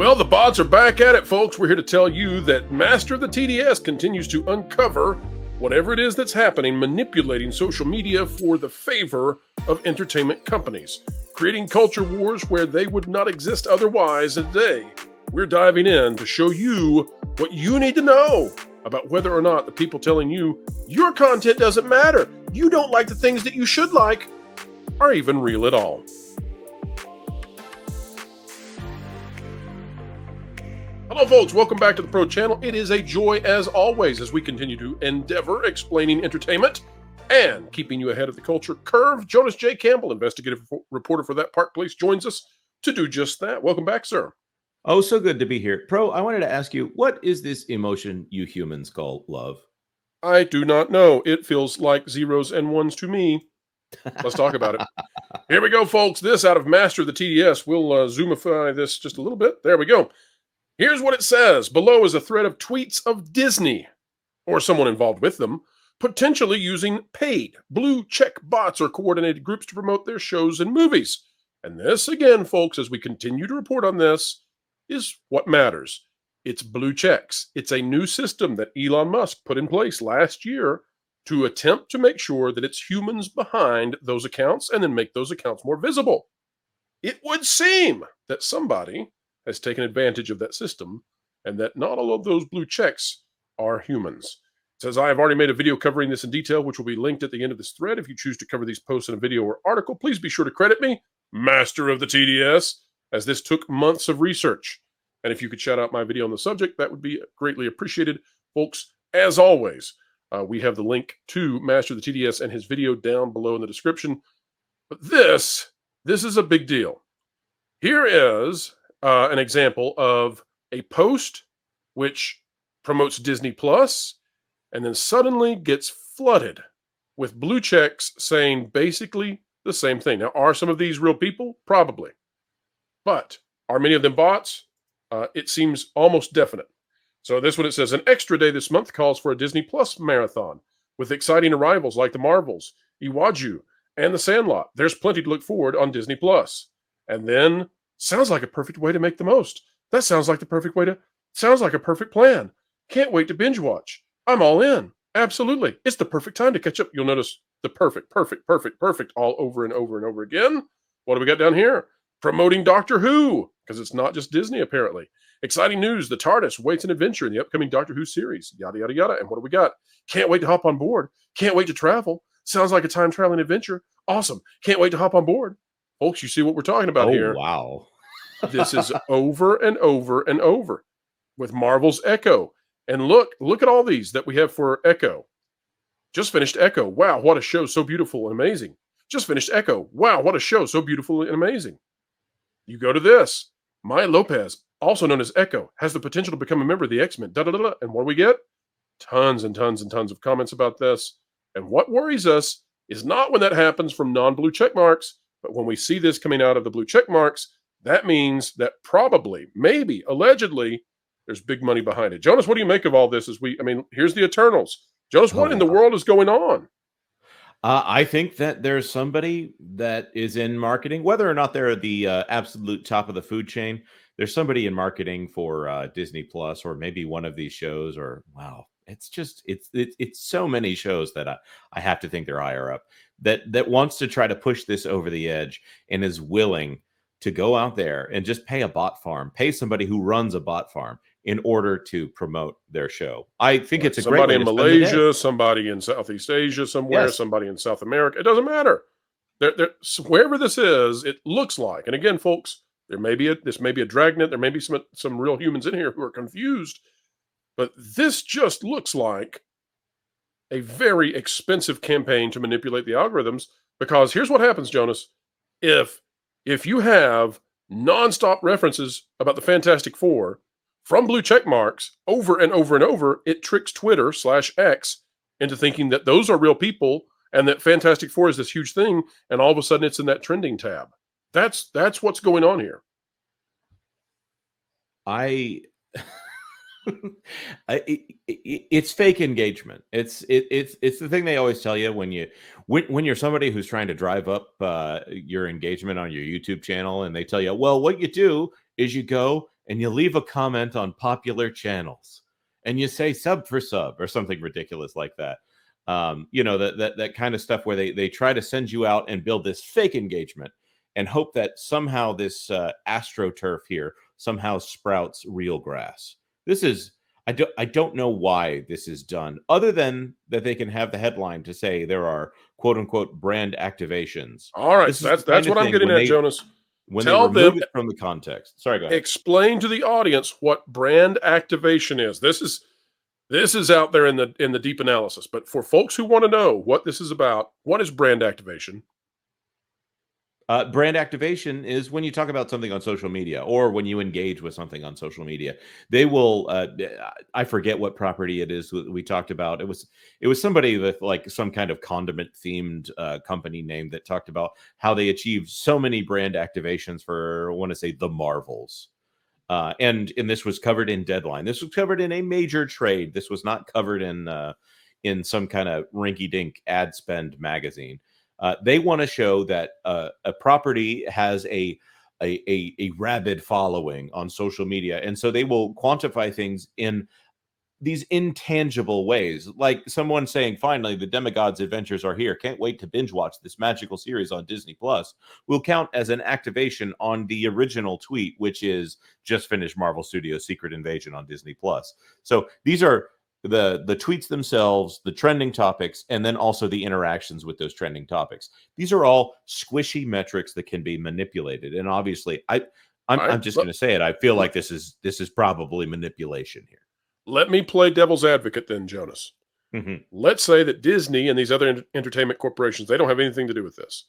Well, the bots are back at it, folks. We're here to tell you that Master of the TDS continues to uncover whatever it is that's happening, manipulating social media for the favor of entertainment companies, creating culture wars where they would not exist otherwise. And today, we're diving in to show you what you need to know about whether or not the people telling you your content doesn't matter, you don't like the things that you should like, are even real at all. Hello, folks. Welcome back to the Pro Channel. It is a joy, as always, as we continue to endeavor explaining entertainment and keeping you ahead of the culture curve. Jonas J. Campbell, investigative reporter for That Park Police, joins us to do just that. Welcome back, sir. Oh, so good to be here. Pro, I wanted to ask you, what is this emotion you humans call love? I do not know. It feels like zeros and ones to me. Let's talk about it. Here we go, folks. This out of Master of the TDS. We'll zoomify this just a little bit. There we go. Here's what it says. Below is a thread of tweets of Disney, or someone involved with them, potentially using paid blue check bots or coordinated groups to promote their shows and movies. And this, again, folks, as we continue to report on this, is what matters. It's blue checks. It's a new system that Elon Musk put in place last year to attempt to make sure that it's humans behind those accounts and then make those accounts more visible. It would seem that somebody has taken advantage of that system and that not all of those blue checks are humans. It says, I have already made a video covering this in detail, which will be linked at the end of this thread. If you choose to cover these posts in a video or article, please be sure to credit me, Master of the TDS, as this took months of research. And if you could shout out my video on the subject, that would be greatly appreciated. Folks, as always, we have the link to Master of the TDS and his video down below in the description. But this is a big deal. Here is an example of a post which promotes Disney Plus and then suddenly gets flooded with blue checks saying basically the same thing. Now, are some of these real people? Probably. But are many of them bots? It seems almost definite. So this one, it says, an extra day this month calls for a Disney Plus marathon with exciting arrivals like The Marvels, Iwaju, and The Sandlot. There's plenty to look forward on Disney Plus. And then, sounds like a perfect way to make the most. That sounds like the perfect way to, sounds like a perfect plan. Can't wait to binge watch. I'm all in. Absolutely. It's the perfect time to catch up. You'll notice the perfect all over and over and over again. What do we got down here? Promoting Doctor Who, because it's not just Disney, apparently. Exciting news. The TARDIS waits an adventure in the upcoming Doctor Who series. Yada, yada, yada. And what do we got? Can't wait to hop on board. Can't wait to travel. Sounds like a time-traveling adventure. Awesome. Can't wait to hop on board. Folks, you see what we're talking about here. Oh, wow. This is over and over and over with Marvel's Echo. And look at all these that we have for Echo. Just finished Echo. Wow, what a show. So beautiful and amazing. Just finished Echo. Wow, what a show. So beautiful and amazing. You go to this. Maya Lopez, also known as Echo, has the potential to become a member of the X-Men. And what do we get? Tons and tons and tons of comments about this. And what worries us is not when that happens from non-blue check marks, but when we see this coming out of the blue check marks, that means that probably, maybe, allegedly, there's big money behind it. Jonas, what do you make of all this? Here's the Eternals. Jonas, what in the world is going on? I think that there's somebody that is in marketing, whether or not they're the absolute top of the food chain. There's somebody in marketing for Disney Plus, or maybe one of these shows. Or wow, it's so many shows that I have to think they're higher up that wants to try to push this over the edge and is willing to go out there and just pay a bot farm, pay somebody who runs a bot farm in order to promote their show. I think it's a great way to spend the day. Somebody in Malaysia, somebody in Southeast Asia somewhere, yes. Somebody in South America. It doesn't matter. Wherever this is, it looks like. And again, folks, this may be a dragnet. There may be some real humans in here who are confused. But this just looks like a very expensive campaign to manipulate the algorithms. Because here's what happens, Jonas. If you have nonstop references about the Fantastic Four from blue check marks over and over and over, it tricks Twitter/X into thinking that those are real people and that Fantastic Four is this huge thing, and all of a sudden it's in that trending tab. That's what's going on here. It's fake engagement. It's the thing they always tell you when you're somebody who's trying to drive up your engagement on your YouTube channel, and they tell you, well, what you do is you go and you leave a comment on popular channels and you say sub for sub or something ridiculous like that. That kind of stuff where they try to send you out and build this fake engagement and hope that somehow this astroturf here somehow sprouts real grass. This is I don't know why this is done, other than that they can have the headline to say there are quote unquote brand activations. All right, This so is the that's kind of what I'm thing getting at, Jonas. when they Tell them, remove it from the context. Sorry, go ahead. explain to the audience what brand activation is. This is out there in the deep analysis. But for folks who want to know what this is about, what is brand activation? Brand activation is when you talk about something on social media or when you engage with something on social media. They will. I forget what property it is that we talked about. It was somebody with like some kind of condiment themed company name that talked about how they achieved so many brand activations for, I want to say, the Marvels. And this was covered in Deadline. This was covered in a major trade. This was not covered in some kind of rinky-dink ad spend magazine. They want to show that a property has a rabid following on social media, and so they will quantify things in these intangible ways, like someone saying, "Finally, the Demigods' adventures are here. Can't wait to binge watch this magical series on Disney Plus." Will count as an activation on the original tweet, which is just finished Marvel Studios' Secret Invasion on Disney Plus. So these are the tweets themselves, the trending topics, and then also the interactions with those trending topics. These are all squishy metrics that can be manipulated, and obviously, I'm just going to say it. I feel like this is probably manipulation here. Let me play devil's advocate then, Jonas. Mm-hmm. Let's say that Disney and these other entertainment corporations, they don't have anything to do with this.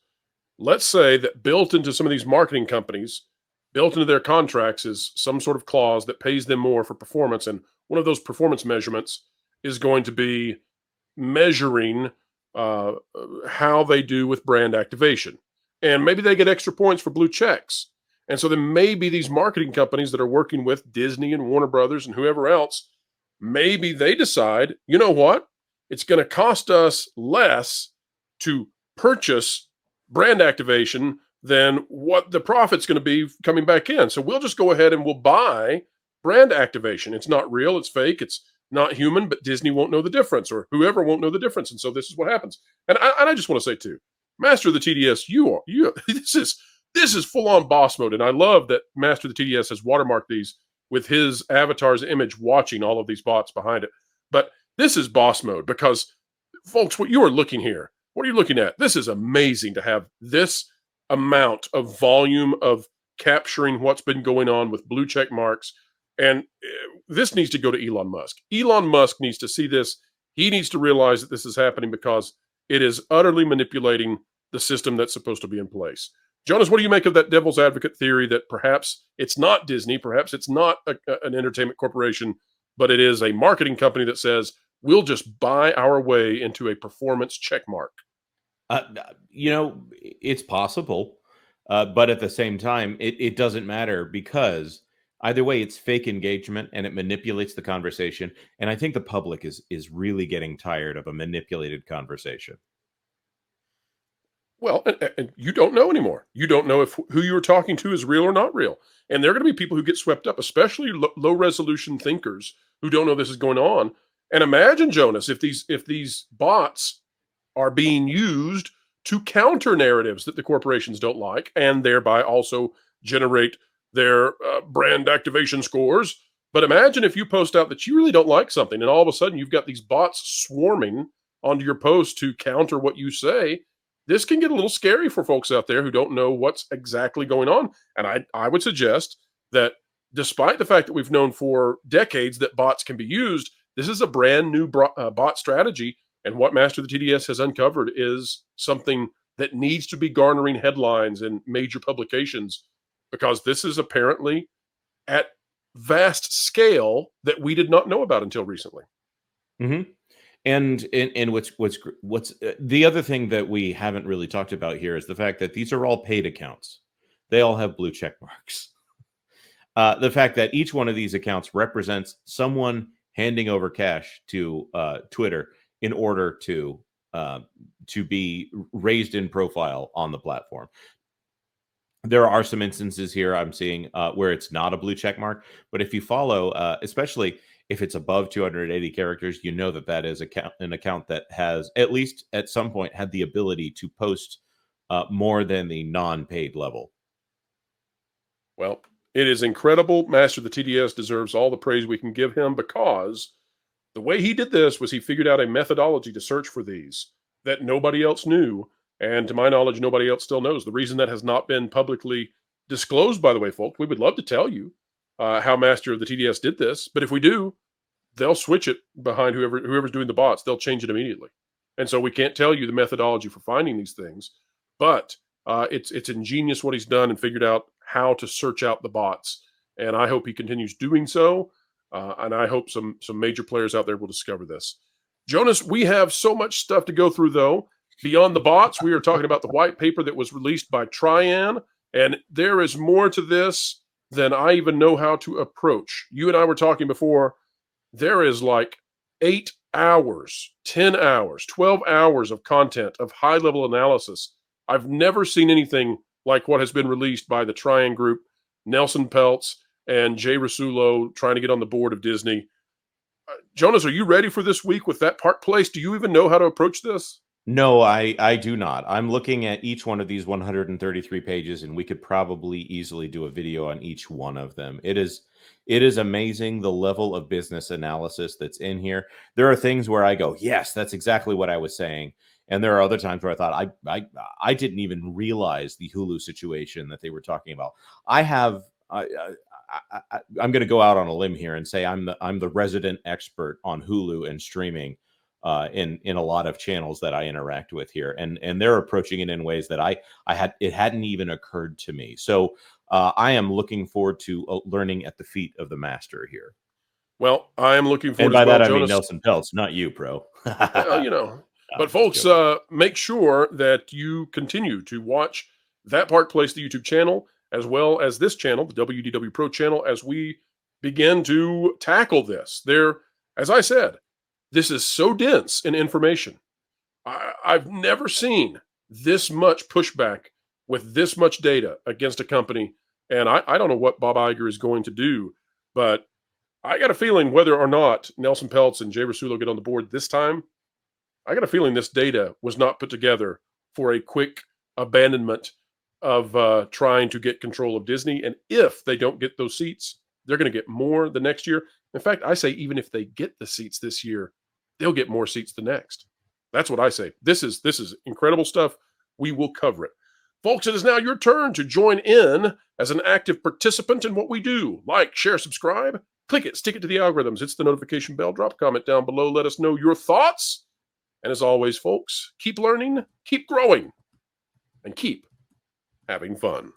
Let's say that built into some of these marketing companies, built into their contracts is some sort of clause that pays them more for performance. And one of those performance measurements is going to be measuring how they do with brand activation. And maybe they get extra points for blue checks. And so then maybe these marketing companies that are working with Disney and Warner Brothers and whoever else, maybe they decide, you know what? It's going to cost us less to purchase brand activation than what the profit's going to be coming back in. So we'll just go ahead and we'll buy brand activation. It's not real, it's fake, it's not human, but Disney won't know the difference, or whoever won't know the difference. And so this is what happens. And I just want to say too, Master of the TDS, you this is full on boss mode. And I love that Master of the TDS has watermarked these with his avatar's image watching all of these bots behind it. But this is boss mode because, folks, what you are looking here, what are you looking at? This is amazing to have this amount of volume of capturing what's been going on with blue check marks. And this needs to go to Elon Musk. Elon Musk needs to see this. He needs to realize that this is happening because it is utterly manipulating the system that's supposed to be in place. Jonas, what do you make of that devil's advocate theory that perhaps it's not Disney, perhaps it's not an entertainment corporation, but it is a marketing company that says, we'll just buy our way into a performance check mark? It's possible, but at the same time, it doesn't matter because either way, it's fake engagement and it manipulates the conversation. And I think the public is really getting tired of a manipulated conversation. Well, and you don't know anymore. You don't know if who you were talking to is real or not real. And there are going to be people who get swept up, especially low resolution thinkers who don't know this is going on. And imagine, Jonas, if these bots are being used to counter narratives that the corporations don't like, and thereby also generate their brand activation scores. But imagine if you post out that you really don't like something, and all of a sudden you've got these bots swarming onto your post to counter what you say. This can get a little scary for folks out there who don't know what's exactly going on. And I would suggest that despite the fact that we've known for decades that bots can be used, this is a brand new bot strategy. And what Master of the TDS has uncovered is something that needs to be garnering headlines in major publications, because this is apparently at vast scale that we did not know about until recently. Mm-hmm. And what's the other thing that we haven't really talked about here is the fact that these are all paid accounts. They all have blue check marks. The fact that each one of these accounts represents someone handing over cash to Twitter in order to be raised in profile on the platform. There are some instances here I'm seeing where it's not a blue check mark, but if you follow, especially if it's above 280 characters, you know that that is an account that has at least at some point had the ability to post more than the non-paid level. Well, it is incredible. Master of the TDS deserves all the praise we can give him, because the way he did this was he figured out a methodology to search for these that nobody else knew. And to my knowledge, nobody else still knows. The reason that has not been publicly disclosed, by the way, folks, we would love to tell you how Master of the TDS did this. But if we do, they'll switch it behind whoever's doing the bots. They'll change it immediately. And so we can't tell you the methodology for finding these things. But it's ingenious what he's done and figured out how to search out the bots. And I hope he continues doing so. And I hope some major players out there will discover this. Jonas, we have so much stuff to go through, though. Beyond the bots, we are talking about the white paper that was released by Trian. And there is more to this than I even know how to approach. You and I were talking before. There is like 8 hours, 10 hours, 12 hours of content, of high-level analysis. I've never seen anything like what has been released by the Trian Group, Nelson Peltz, and Jay Rasulo trying to get on the board of Disney. Jonas, are you ready for this week with that part placed? Do you even know how to approach this? No, I do not. I'm looking at each one of these 133 pages, and we could probably easily do a video on each one of them. It is amazing the level of business analysis that's in here. There are things where I go, yes, that's exactly what I was saying. And there are other times where I thought I didn't even realize the Hulu situation that they were talking about. I'm going to go out on a limb here and say I'm the resident expert on Hulu and streaming in a lot of channels that I interact with here, and they're approaching it in ways that it hadn't even occurred to me. So I am looking forward to learning at the feet of the master here. Well, I am looking forward And by as well, that I Jonas. mean Nelson Peltz, not you, bro. Well, you know. But folks, make sure that you continue to watch that part place, the YouTube channel, as well as this channel, the WDW Pro channel, as we begin to tackle this. There, as I said, this is so dense in information. I've never seen this much pushback with this much data against a company. And I don't know what Bob Iger is going to do, but I got a feeling whether or not Nelson Peltz and Jay Rasulo get on the board this time, I got a feeling this data was not put together for a quick abandonment of trying to get control of Disney. And if they don't get those seats, they're going to get more the next year. In fact, I say even if they get the seats this year, they'll get more seats the next. That's what I say. This is incredible stuff. We will cover it. Folks, it is now your turn to join in as an active participant in what we do. Like, share, subscribe, click it, stick it to the algorithms. Hit the notification bell, drop a comment down below. Let us know your thoughts. And as always, folks, keep learning, keep growing, and keep having fun.